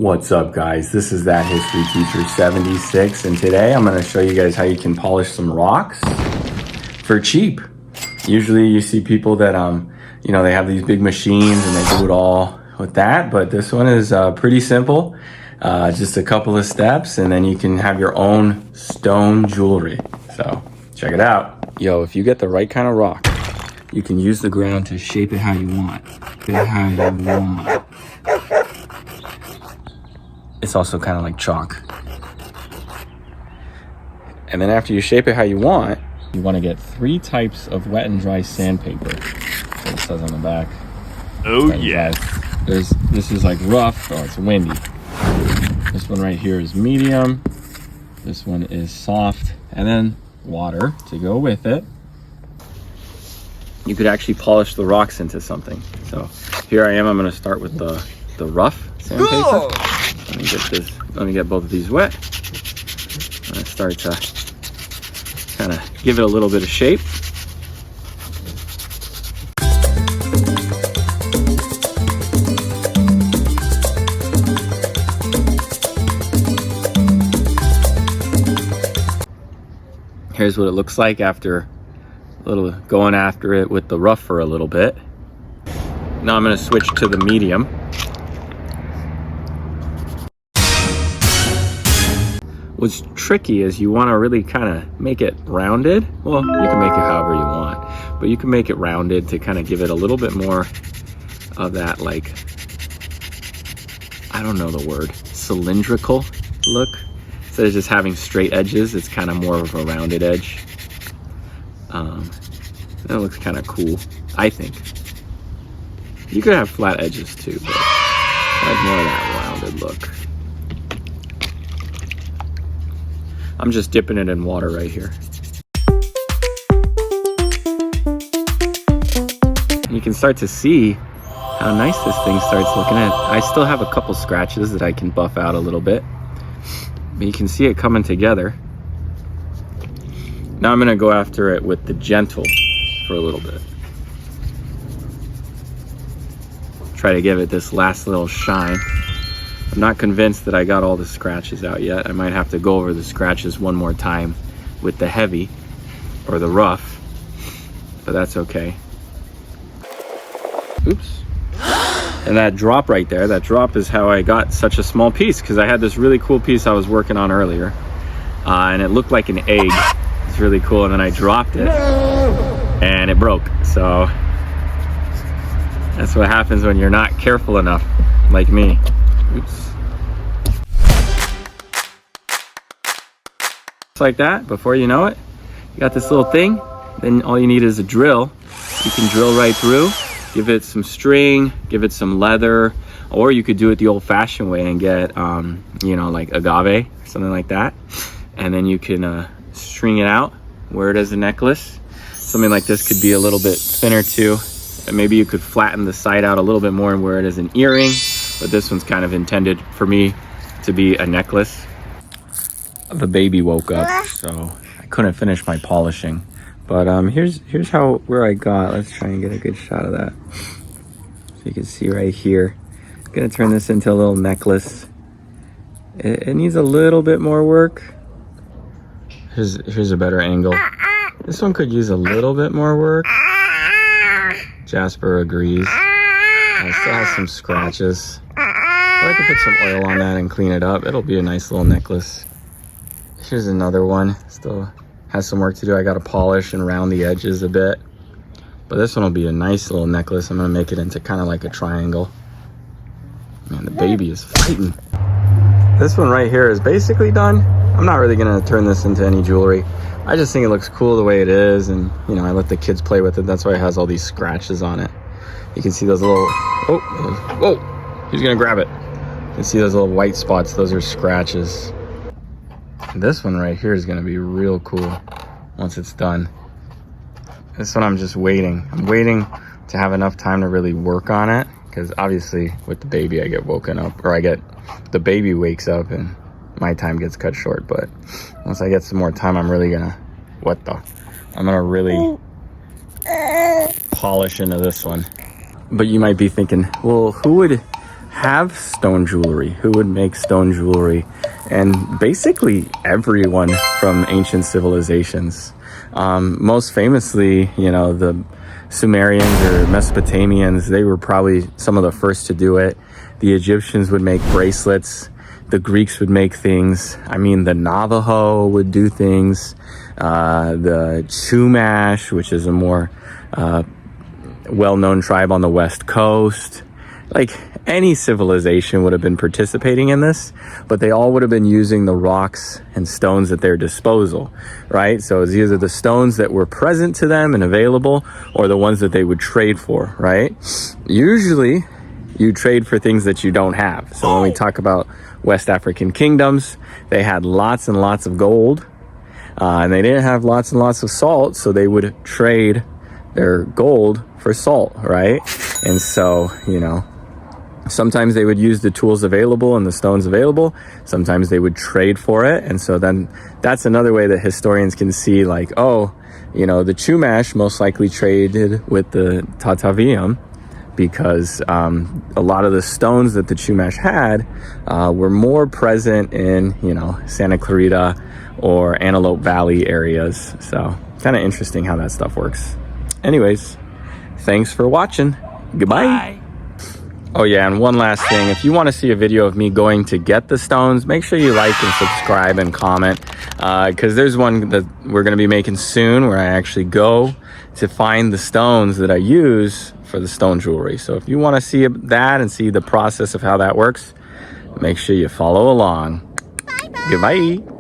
What's up, guys? This is That History Teacher 76, and today I'm going to show you guys how you can polish some rocks for cheap. Usually you see people that they have these big machines and they do it all with that, but this one is pretty simple. Just a couple of steps and then you can have your own stone jewelry. So check it out. Yo, if you get the right kind of rock, you can use the ground to shape it how you want. It's also kind of like chalk. And then after you shape it how you want to get 3 types of wet and dry sandpaper. That's what it says on the back. Oh yeah. This is like rough. Oh, it's windy. This one right here is medium. This one is soft. And then water to go with it. You could actually polish the rocks into something. So here I am. I'm going to start with the rough sandpaper. Let me get both of these wet. I'm gonna start to kind of give it a little bit of shape. Here's what it looks like after going after it with the rough for a little bit. Now I'm gonna switch to the medium. What's tricky is you want to really kind of make it rounded. Well, you can make it however you want, but you can make it rounded to kind of give it a little bit more of that, like, I don't know the word, cylindrical look. Instead of just having straight edges, it's kind of more of a rounded edge. That looks kind of cool, I think. You could have flat edges too, but I like more of that rounded look. I'm just dipping it in water right here. And you can start to see how nice this thing starts looking at. I still have a couple scratches that I can buff out a little bit, but you can see it coming together. Now I'm gonna go after it with the gentle for a little bit. Try to give it this last little shine. I'm not convinced that I got all the scratches out yet. I might have to go over the scratches one more time with the heavy or the rough, but that's okay. Oops. And that drop right there, that drop is how I got such a small piece, because I had this really cool piece I was working on earlier, and it looked like an egg. It's really cool, and then I dropped it and it broke. So that's what happens when you're not careful enough, like me. Oops. Just like that, before you know it, you got this little thing. Then all you need is a drill. You can drill right through, give it some string, give it some leather, or you could do it the old-fashioned way and get, like agave, something like that. And then you can string it out, wear it as a necklace. Something like this could be a little bit thinner too. And maybe you could flatten the side out a little bit more and wear it as an earring. But this one's kind of intended for me to be a necklace. The baby woke up, so I couldn't finish my polishing. But here's where I got. Let's try and get a good shot of that. So you can see right here. I'm gonna turn this into a little necklace. It needs a little bit more work. Here's a better angle. This one could use a little bit more work. Jasper agrees. It still has some scratches. But I could put some oil on that and clean it up. It'll be a nice little necklace. Here's another one. Still has some work to do. I gotta polish and round the edges a bit. But this one will be a nice little necklace. I'm gonna make it into kind of like a triangle. Man, the baby is fighting. This one right here is basically done. I'm not really gonna turn this into any jewelry. I just think it looks cool the way it is, and I let the kids play with it. That's why it has all these scratches on it. You can see those little, whoa, he's gonna grab it. You can see those little white spots, those are scratches. And this one right here is gonna be real cool once it's done. This one I'm just waiting. I'm waiting to have enough time to really work on it, because obviously with the baby I get woken up, or the baby wakes up and my time gets cut short. But once I get some more time, I'm really gonna, I'm gonna really polish into this one. But you might be thinking, well, who would have stone jewelry, who would make stone jewelry, and basically everyone from ancient civilizations. Most famously, you know, the Sumerians or Mesopotamians, they were probably some of the first to do it. The Egyptians would make bracelets. The Greeks would make things. I mean, the Navajo would do things. The Chumash, which is a more well-known tribe on the West Coast. Like, any civilization would have been participating in this, but they all would have been using the rocks and stones at their disposal, right? So it's either the stones that were present to them and available, or the ones that they would trade for, right? Usually, you trade for things that you don't have. So when we talk about West African kingdoms, they had lots and lots of gold, and they didn't have lots and lots of salt, so they would trade their gold for salt, right? And so, you know, sometimes they would use the tools available and the stones available. Sometimes they would trade for it. And so then that's another way that historians can see, like, oh, you know, the Chumash most likely traded with the Tataviam, because a lot of the stones that the Chumash had were more present in, you know, Santa Clarita or Antelope Valley areas. So kind of interesting how that stuff works. Anyways, thanks for watching. Goodbye. Bye. Oh yeah, and one last thing. If you want to see a video of me going to get the stones, make sure you like and subscribe and comment, because there's one that we're going to be making soon where I actually go to find the stones that I use for the stone jewelry. So if you want to see that and see the process of how that works, make sure you follow along. Bye-bye. Goodbye.